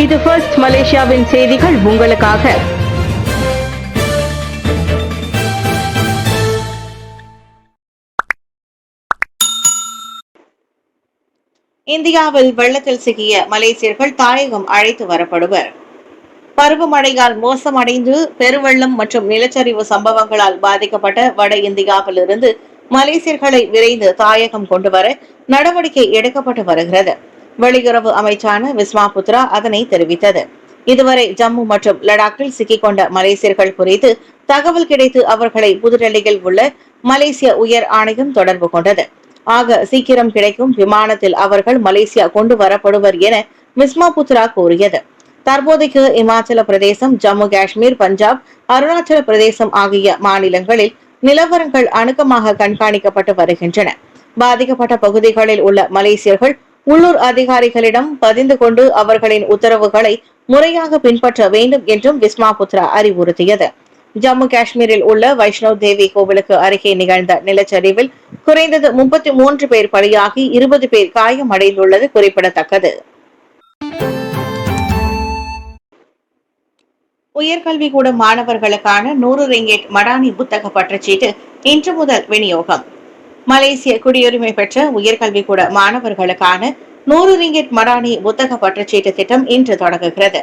இது ஃபர்ஸ்ட் மலேசியாவின் செய்திகள் உங்களுக்காக. இந்தியாவில் வெள்ளத்தில் சிக்கிய மலேசியர்கள் தாயகம் அழைத்து வரப்படுவர். பருவமழையால் மோசமடைந்து பெருவெள்ளம் மற்றும் நிலச்சரிவு சம்பவங்களால் பாதிக்கப்பட்ட வட இந்தியாவிலிருந்து மலேசியர்களை விரைந்து தாயகம் கொண்டுவர நடவடிக்கை எடுக்கப்பட்டு வருகிறது. வெளியுறவு அமைச்சான விஸ்மா புத்ரா அதனை தெரிவித்தது. இதுவரை ஜம்மு மற்றும் லடாக்கில் சிக்கிக் கொண்ட மலேசியர்கள் குறித்து தகவல் கிடைத்து அவர்களை புதுடெல்லியில் உள்ள மலேசிய உயர் ஆணையம் தொடர்பு கொண்டது. ஆக சீக்கிரம் கிடைக்கும் விமானத்தில் அவர்கள் மலேசியா கொண்டு வரப்படுவர் என விஸ்மா புத்ரா கூறியது. தற்போதைக்கு இமாச்சல பிரதேசம், ஜம்மு காஷ்மீர், பஞ்சாப், அருணாச்சல பிரதேசம் ஆகிய மாநிலங்களில் நிலவரங்கள் அணுக்கமாக கண்காணிக்கப்பட்டு வருகின்றன. பாதிக்கப்பட்ட பகுதிகளில் உள்ள மலேசியர்கள் உள்ளூர் அதிகாரிகளிடம் பதிந்து கொண்டு அவர்களின் உத்தரவுகளை முறையாக பின்பற்ற வேண்டும் என்றும் விஸ்மா புத்ரா அறிவுறுத்தியது. ஜம்மு காஷ்மீரில் உள்ள வைஷ்ணவ் தேவி கோவிலுக்கு அருகே நிகழ்ந்த நிலச்சரிவில் குறைந்தது 33 பேர் பலியாகி 20 பேர் காயமடைந்துள்ளது குறிப்பிடத்தக்கது. உயர்கல்வி கூட மாணவர்களுக்கான 100 ரிங்கெட் மடானி புத்தக பற்றுச்சீட்டு இன்று முதல் விநியோகம். மலேசிய குடியுரிமை பெற்ற உயர்கல்வி கூட மாணவர்களுக்கான 100 ரிங்கெட் மடானி புத்தக பற்றுச்சீட்டு திட்டம் இன்று தொடங்குகிறது.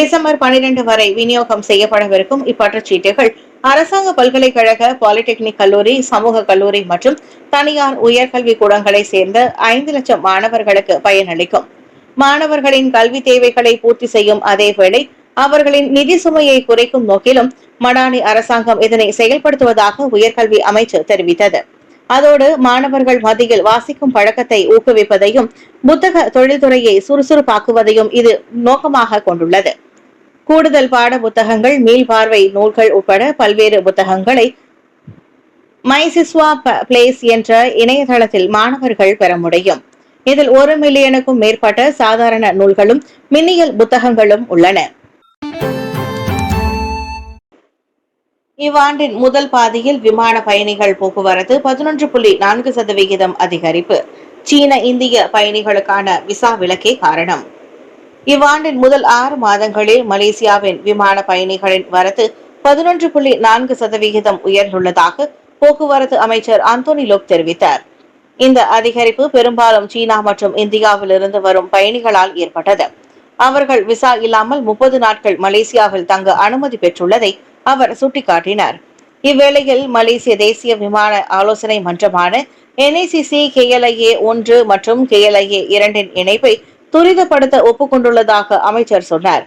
டிசம்பர் 12 வரை விநியோகம் செய்யப்படவிருக்கும் இப்பற்றுச்சீட்டுகள் அரசாங்க பல்கலைக்கழக, பாலிடெக்னிக் கல்லூரி, சமூக கல்லூரி மற்றும் தனியார் உயர்கல்வி கூடங்களை சேர்ந்த 5 லட்சம் மாணவர்களுக்கு பயனளிக்கும். மாணவர்களின் கல்வி தேவைகளை பூர்த்தி செய்யும் அதேவேளை அவர்களின் நிதி சுமையை குறைக்கும் நோக்கிலும் மடானி அரசாங்கம் இதனை செயல்படுத்துவதாக உயர்கல்வி அமைச்சு தெரிவித்தது. அதோடு மாணவர்கள் மத்தியில் வாசிக்கும் பழக்கத்தை ஊக்குவிப்பதையும் புத்தக தொழில்துறையை சுறுசுறுப்பாக்குவதையும் இது நோக்கமாக கொண்டுள்ளது. கூடுதல் பாட புத்தகங்கள், மீள்பார்வை நூல்கள் உட்பட பல்வேறு புத்தகங்களை மைசிஸ்வா பிளேஸ் என்ற இணையதளத்தில் மாணவர்கள் பெற முடியும். இதில் 1 மில்லியனுக்கும் மேற்பட்ட சாதாரண நூல்களும் மின்னியல் புத்தகங்களும் உள்ளன. இவ்வாண்டின் முதல் பாதியில் விமான பயணிகள் போக்குவரத்து 11.4% அதிகரிப்பு. சீன இந்திய பயணிகளுக்கான விசா விலக்கே காரணம். இவ்வாண்டின் முதல் 6 மாதங்களில் மலேசியாவின் விமான பயணிகளின் வரத்து 11.4% உயர்ந்துள்ளதாக போக்குவரத்து அமைச்சர் அந்தோனி லோக் தெரிவித்தார். இந்த அதிகரிப்பு பெரும்பாலும் சீனா மற்றும் இந்தியாவிலிருந்து வரும் பயணிகளால் ஏற்பட்டது. அவர்கள் விசா இல்லாமல் 30 நாட்கள் மலேசியாவில் தங்க அனுமதி பெற்றுள்ளதை அவர் சுட்டிக்காட்டினார். இவ்வேளையில் மலேசிய தேசிய விமான ஆலோசனை மன்றமான NACC KLIA 1 மற்றும் KLIA 2 இணைப்பை துரிதப்படுத்த ஒப்புக்கொண்டுள்ளதாக அமைச்சர் சொன்னார்.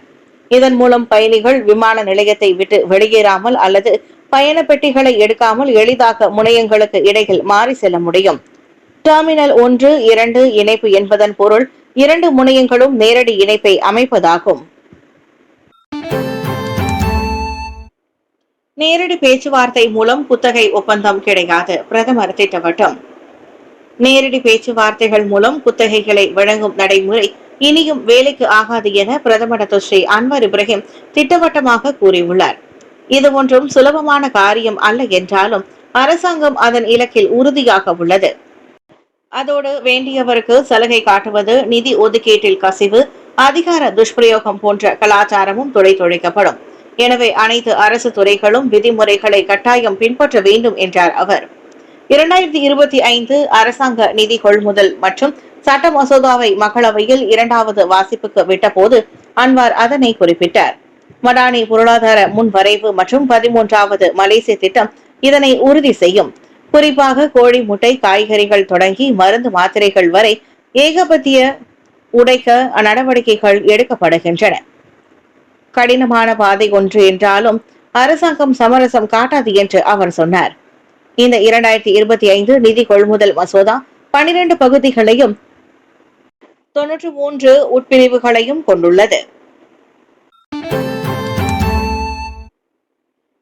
இதன் மூலம் பயணிகள் விமான நிலையத்தை விட்டு வெளியேறாமல் அல்லது பயண பெட்டிகளை எடுக்காமல் எளிதாக முனையங்களுக்கு இடையில் மாறி செல்ல முடியும். டெர்மினல் 1, 2 இணைப்பு என்பதன் பொருள் 2 முனையங்களும் நேரடி இணைப்பை அமைப்பதாகும். நேரடி பேச்சுவார்த்தை மூலம் குத்தகை ஒப்பந்தம் கிடையாது, பிரதமர் திட்டவட்டம். நேரடி பேச்சுவார்த்தைகள் மூலம் குத்தகைகளை வழங்கும் நடைமுறை இனியும் வேலைக்கு ஆகாது என பிரதமர் ஸ்ரீ அன்வர் இப்ராஹிம் திட்டவட்டமாக கூறியுள்ளார். இது ஒன்றும் சுலபமான காரியம் அல்ல என்றாலும் அரசாங்கம் அதன் இலக்கில் உறுதியாக உள்ளது. அதோடு வேண்டியவருக்கு சலுகை காட்டுவது, நிதி ஒதுக்கீட்டில் கசிவு, அதிகார துஷ்பிரயோகம் போன்ற கலாச்சாரமும் துடைத்தொழிக்கப்படும். எனவே அனைத்து அரசு துறைகளும் விதிமுறைகளை கட்டாயம் பின்பற்ற வேண்டும் என்றார் அவர். 2025 அரசாங்க நிதி கொள்முதல் மற்றும் சட்ட மசோதாவை மக்களவையில் 2வது வாசிப்புக்கு விட்டபோது அன்வார் அதனை குறிப்பிட்டார். மடானி பொருளாதார முன்வரைவு மற்றும் 13வது மலேசிய திட்டம் இதனை உறுதி செய்யும். குறிப்பாக கோழி முட்டை, காய்கறிகள் தொடங்கி மருந்து மாத்திரைகள் வரை ஏகபத்திய உடைக்க நடவடிக்கைகள் எடுக்கப்படுகின்றன. கடினமான பாதை ஒன்று என்றாலும் அரசாங்கம் சமரசம் காட்டாது என்று அவர் சொன்னார். இந்த 2025 நிதி கொள்முதல் மசோதா 12 பகுதிகளையும் 93 உட்பிரிவுகளையும் கொண்டுள்ளது.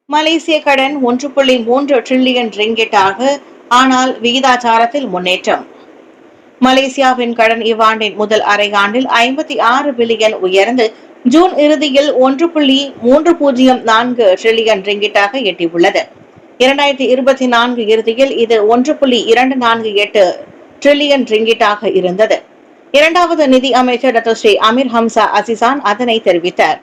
மலேசிய கடன் 1.3 டிரில்லியன் ரிங்கெட் ஆக, ஆனால் விகிதாச்சாரத்தில் முன்னேற்றம். மலேசியாவின் கடன் இவ்வாண்டின் முதல் அரையாண்டில் 56 பில்லியன் உயர்ந்து ஜூன் இறுதியில் 1.304 டிரில்லியன் ரிங்கிட்டாக எட்டியுள்ளது. 2024 இறுதியில் இது 1.248 டிரில்லியன் ரிங்கிட்டாக இருந்தது. இரண்டாவது நிதி அமைச்சர் டத்தோஸ்ரீ அமீர் ஹம்சா அசிசான் அதனை தெரிவித்தார்.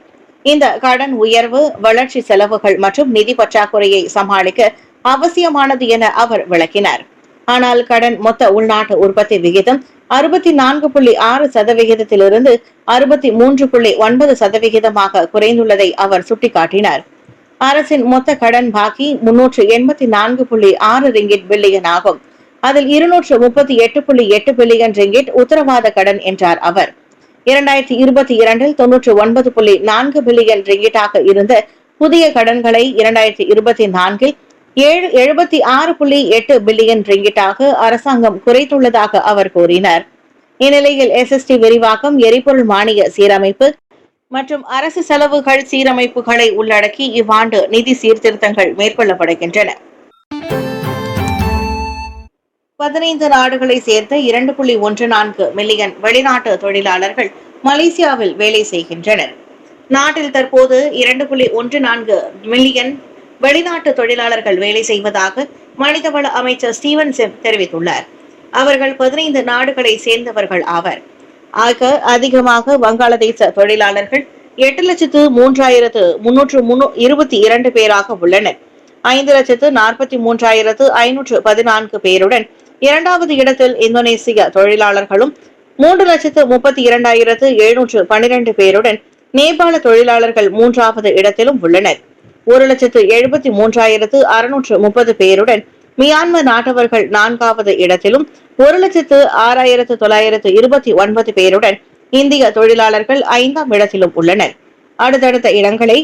இந்த கடன் உயர்வு வளர்ச்சி செலவுகள் மற்றும் நிதி பற்றாக்குறையை சமாளிக்க அவசியமானது என அவர் விளக்கினார். ஆனால் கடன் மொத்த உள்நாட்டு உற்பத்தி விகிதம் 64.6%இலிருந்து 63.9% குறைந்துள்ளதை அவர் சுட்டிக்காட்டினார். அரசின் மொத்த கடன் பாக்கி 384.6 ரிங்கிட் பில்லியன் ஆகும். அதில் 238.8 பில்லியன் ரிங்கிட் உத்தரவாத கடன் என்றார் அவர். 2022 99.4 பில்லியன் ரிங்கிட்டாக இருந்த புதிய கடன்களை 2024 76.8 பில்லியன் ரிங்கிட்டாக அரசாங்கம் குறைத்துள்ளதாக அவர் கூறினார். இந்நிலையில் எஸ்எஸ்டி விரிவாக்கம், எரிபொருள் மானிய சீரமைப்பு மற்றும் அரசு செலவுகள் சீரமைப்புகளை உள்ளடக்கி இவ்வாண்டு நிதி சீர்திருத்தங்கள் மேற்கொள்ளப்படுகின்றன. 15 நாடுகளை சேர்ந்த 2.14 மில்லியன் வெளிநாட்டு தொழிலாளர்கள் மலேசியாவில் வேலை செய்கின்றனர். நாட்டில் தற்போது 2.14 மில்லியன் வெளிநாட்டு தொழிலாளர்கள் வேலை செய்வதாக மனிதவள அமைச்சர் ஸ்டீவன் சிம் தெரிவித்துள்ளார். அவர்கள் 15 நாடுகளை சேர்ந்தவர்கள் ஆவர். ஆக அதிகமாக வங்காளதேச தொழிலாளர்கள் 8,03,322 பேராக உள்ளனர். 5,43,514 பேருடன் இரண்டாவது இடத்தில் இந்தோனேசிய தொழிலாளர்களும் 3,32,712 பேருடன் நேபாள தொழிலாளர்கள் மூன்றாவது இடத்திலும் உள்ளனர். 1,73,630 பேருடன் மியான்மர் நாட்டவர்கள் நான்காவது இடத்திலும் 1,06,929 பேருடன் இந்திய தொழிலாளர்கள் 5ஆம் இடத்திலும் உள்ளனர். அடுத்தடுத்த இடங்களை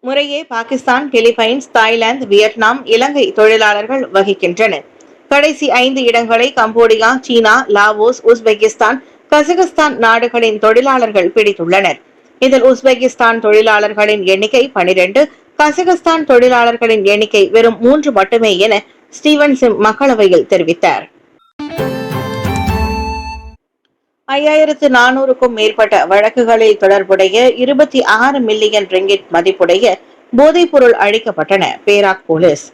முறையே பாகிஸ்தான், பிலிப்பைன்ஸ், தாய்லாந்து, வியட்நாம், இலங்கை தொழிலாளர்கள் வகிக்கின்றனர். கடைசி 5 இடங்களை கம்போடியா, சீனா, லாவோஸ், உஸ்பெகிஸ்தான், கசகஸ்தான் நாடுகளின் தொழிலாளர்கள் பிடித்துள்ளனர். இதில் உஸ்பெகிஸ்தான் தொழிலாளர்களின் எண்ணிக்கை 12, கசகஸ்தான் தொழிலாளர்களின் எண்ணிக்கை வெறும் 3 மட்டுமே என ஸ்டீவன் சிம் மக்களவையில் தெரிவித்தார். 5400க்கும் மேற்பட்ட வழக்குகளில் தொடர்புடைய 26 மில்லியன் ரிங்கிட் மதிப்புடைய போதைப்பொருள் அழிக்கப்பட்டன. பேராக் போலீஸ்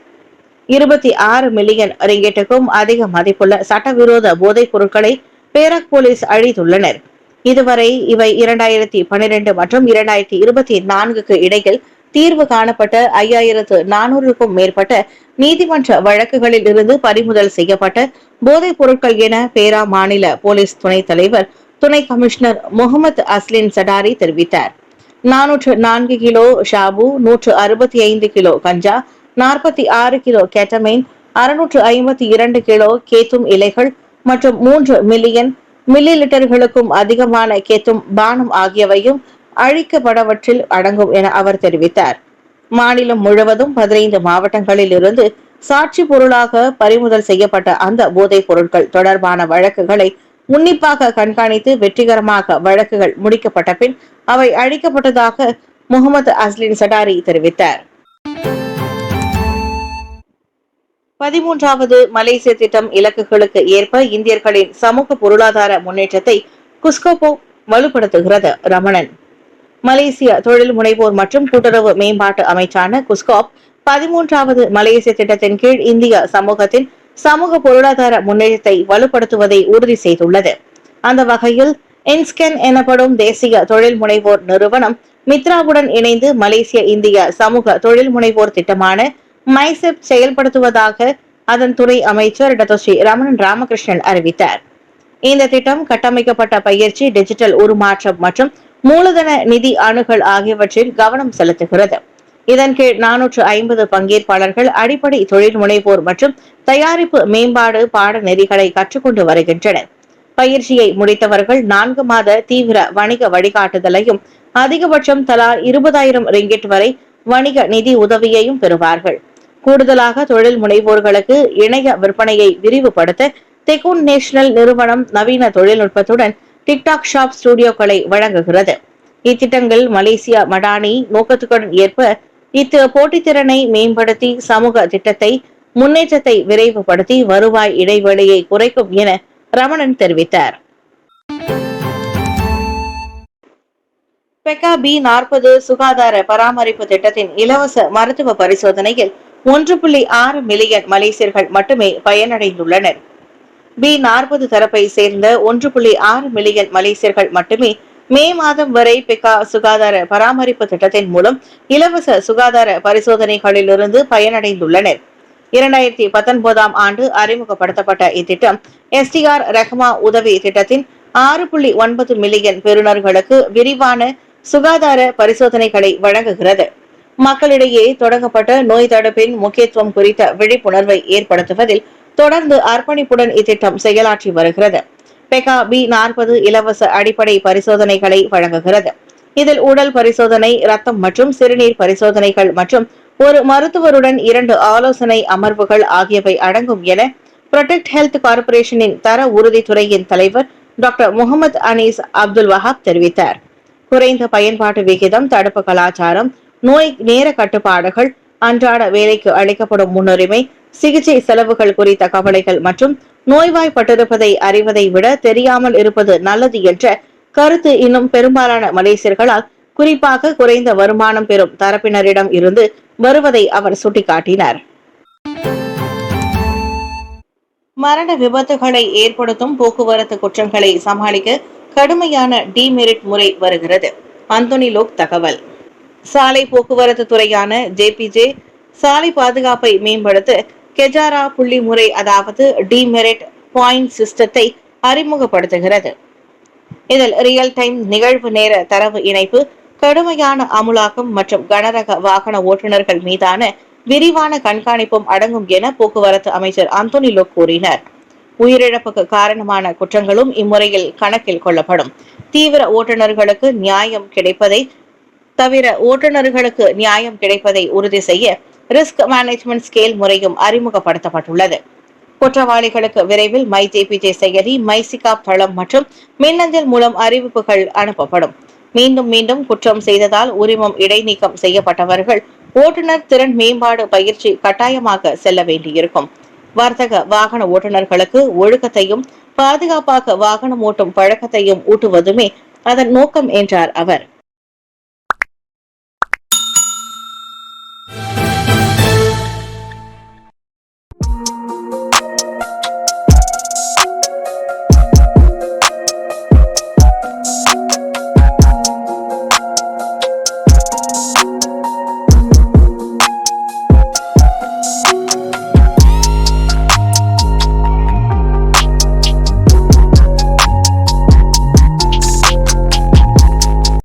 26 மில்லியன் ரிங்கிட்டுக்கும் அதிக மதிப்புள்ள சட்டவிரோத போதைப் பொருட்களை பேராக் போலீஸ் அழித்துள்ளனர். இதுவரை இவை 2012 மற்றும் 2024க்கு இடையில் தீர்வு காணப்பட்ட 5400க்கும் மேற்பட்ட நீதிமன்ற வழக்குகளில் இருந்து பறிமுதல் செய்யப்பட்ட போதைப் பொருட்கள் என பேரா மாநில போலீஸ் துணைத் தலைவர் துணை கமிஷனர் முகமது அஸ்லின் சடாரி தெரிவித்தார். 404 கிலோ ஷாபு, 165 கிலோ கஞ்சா, 46 கிலோ கெட்டமைன், 652 கிலோ கேத்தும் இலைகள் மற்றும் 3 மில்லியன் மில்லி லிட்டர்களுக்கும் அதிகமான கேத்தும் பானம் ஆகியவையும் அழிக்கப்படவற்றில் அடங்கும் என அவர் தெரிவித்தார். மாநிலம் முழுவதும் 15 மாவட்டங்களில் இருந்து சாட்சி பொருளாக பறிமுதல் செய்யப்பட்ட அந்த போதைப் பொருட்கள் தொடர்பான வழக்குகளை உன்னிப்பாக கண்காணித்து வெற்றிகரமாக வழக்குகள் முடிக்கப்பட்ட பின் அவை அழிக்கப்பட்டதாக முகமது அஸ்லின் சடாரி தெரிவித்தார். 13வது மலேசிய திட்டம் இலக்குகளுக்கு ஏற்ப இந்தியர்களின் சமூக பொருளாதார முன்னேற்றத்தை குஸ்கோபோ வலுப்படுத்துகிறது. ரமணன் மலேசிய தொழில் முனைவோர் மற்றும் கூட்டுறவு மேம்பாட்டு அமைச்சான குஸ்காப் 13வது மலேசிய திட்டத்தின் கீழ் இந்திய சமூகத்தின் சமூக பொருளாதார முன்னேற்றத்தை வலுப்படுத்துவதை உறுதி செய்துள்ளது. அந்த வகையில் இன்ஸ்கென் எனப்படும் தேசிய தொழில் முனைவோர் நிறுவனம் மித்ராவுடன் இணைந்து மலேசிய இந்திய சமூக தொழில் முனைவோர் திட்டமான மைசெப் செயல்படுத்துவதாக அதன் துறை அமைச்சர் டத்தோஸ்ரீ ரமணன் ராமகிருஷ்ணன் அறிவித்தார். இந்த திட்டம் கட்டமைக்கப்பட்ட பயிற்சி, டிஜிட்டல் உருமாற்றம் மற்றும் மூலதன நிதி அணுகல் ஆகியவற்றில் கவனம் செலுத்துகிறது. இதன் கீழ் 450 பங்கேற்பாளர்கள் அடிப்படை தொழில் முனைவோர் மற்றும் தயாரிப்பு மேம்பாடு பாடநெறிகளை கற்றுக்கொண்டு வருகின்றனர். பயிற்சியை முடித்தவர்கள் 4 மாத தீவிர வணிக வழிகாட்டுதலையும் அதிகபட்சம் தலா 20,000 ரிங்கிட் வரை வணிக நிதி உதவியையும் பெறுவார்கள். கூடுதலாக தொழில் முனைவோர்களுக்கு இணைய விற்பனையை விரிவுபடுத்த தெகுன் நேஷனல் நிறுவனம் நவீன தொழில்நுட்பத்துடன் டிக்டாக் ஷாப் ஸ்டுடியோக்களை வழங்குகிறது. இத்திட்டங்கள் மலேசியா மடானி நோக்கத்துடன் ஏற்ப போட்டித்திறனை மேம்படுத்தி சமூக திட்டத்தை முன்னேற்றத்தை விரைவுபடுத்தி வருவாய் இடைவெளியை குறைக்கும் என ரமணன் தெரிவித்தார். பெக்கா B40 சுகாதார பராமரிப்பு திட்டத்தின் இலவச மருத்துவ பரிசோதனையில் 1.6 மில்லியன் மலேசியர்கள் மட்டுமே பயனடைந்துள்ளனர். B40 தரப்பை சேர்ந்த 1.6 மில்லியன் மலேசியர்கள் மட்டுமே மே மாதம் வரை பெக்கா சுகாதார பராமரிப்பு திட்டத்தின் மூலம் இலவச சுகாதார பரிசோதனைகளிலிருந்து பயனடைந்துள்ளனர். 2019ஆம் ஆண்டு அறிமுகப்படுத்தப்பட்ட இத்திட்டம் STR ரஹ்மா உதவி திட்டத்தின் 6.9 மில்லியன் பெறுநர்களுக்கு விரிவான சுகாதார பரிசோதனைகளை வழங்குகிறது. மக்களிடையே தொடங்கப்பட்ட நோய் தடுப்பின் முக்கியத்துவம் குறித்த விழிப்புணர்வை ஏற்படுத்துவதில் தொடர்ந்து அர்ப்பணிப்புடன் இத்திட்டம் செயலாற்றி வருகிறது. பெகா B40 இலவச அடிப்படை பரிசோதனைகளை வழங்குகிறது. இதில் உடல் பரிசோதனை, ரத்தம் மற்றும் சிறுநீர் பரிசோதனைகள் மற்றும் ஒரு மருத்துவருடன் 2 ஆலோசனை அமர்வுகள் ஆகியவை அடங்கும் என புரொடெக்ட் ஹெல்த் கார்ப்பரேஷனின் தர உறுதித்துறையின் தலைவர் டாக்டர் முகமது அனீஸ் அப்துல் வஹாப் தெரிவித்தார். குறைந்த பயன்பாட்டு விகிதம், தடுப்பு கலாச்சாரம், நோய் நேர கட்டுப்பாடுகள், அன்றாட வேலைக்கு அளிக்கப்படும் முன்னுரிமை, சிகிச்சை செலவுகள் குறித்த கவலைகள் மற்றும் நோய்வாய்ப்பட்டிருப்பதை அறிவதை விட தெரியாமல் இருப்பது நல்லது என்ற கருத்து இன்னும் பெரும்பாலான மலேசியர்களால், குறிப்பாக குறைந்த வருமானம் பெறும் தரப்பினரிடம் இருந்து வருவதை அவர் சுட்டிக்காட்டினார். மரண விபத்துகளை ஏற்படுத்தும் போக்குவரத்து குற்றங்களை சமாளிக்க கடுமையான டிமெரிட் முறை வருகிறது. அந்தோனி லோக் தகவல். சாலை போக்குவரத்து துறையான JPJ சாலை பாதுகாப்பை மேம்படுத்த கெஜாரா புள்ளி முறை, அதாவது டிமெரிட் பாயிண்ட் சிஸ்டத்தை அறிமுகப்படுத்துகிறது. இதில் ரியல் டைம் நிகழ்வு நேர தரவு இணைப்பு, கடுமையான அமுலாக்கம் மற்றும் கனரக வாகன ஓட்டுநர்கள் மீதான விரிவான கண்காணிப்பும் அடங்கும் என போக்குவரத்து அமைச்சர் அந்தோனி லோக் கூறினார். உயிரிழப்புக்கு காரணமான குற்றங்களும் இம்முறையில் கணக்கில் கொள்ளப்படும். தீவிர ஓட்டுநர்களுக்கு நியாயம் கிடைப்பதை தவிர ஓட்டுநர்களுக்கு நியாயம் கிடைப்பதை உறுதி செய்ய ரிஸ்க் மேனேஜ்மெண்ட் ஸ்கேல் முறையும் அறிமுகப்படுத்தப்பட்டுள்ளது. குற்றவாளிகளுக்கு விரைவில் மை JPJ செயலி, மைசிகாப் தளம் மற்றும் மின்னஞ்சல் மூலம் அறிவிப்புகள் அனுப்பப்படும். மீண்டும் மீண்டும் குற்றம் செய்ததால் உரிமம் இடைநீக்கம் செய்யப்பட்டவர்கள் ஓட்டுநர் திறன் மேம்பாடு பயிற்சி கட்டாயமாக செல்ல வேண்டியிருக்கும். வர்த்தக வாகன ஓட்டுநர்களுக்கு ஒழுக்கத்தையும் பாதுகாப்பாக வாகனம் ஓட்டும் பழக்கத்தையும் ஊட்டுவதுமே அதன் நோக்கம் என்றார் அவர்.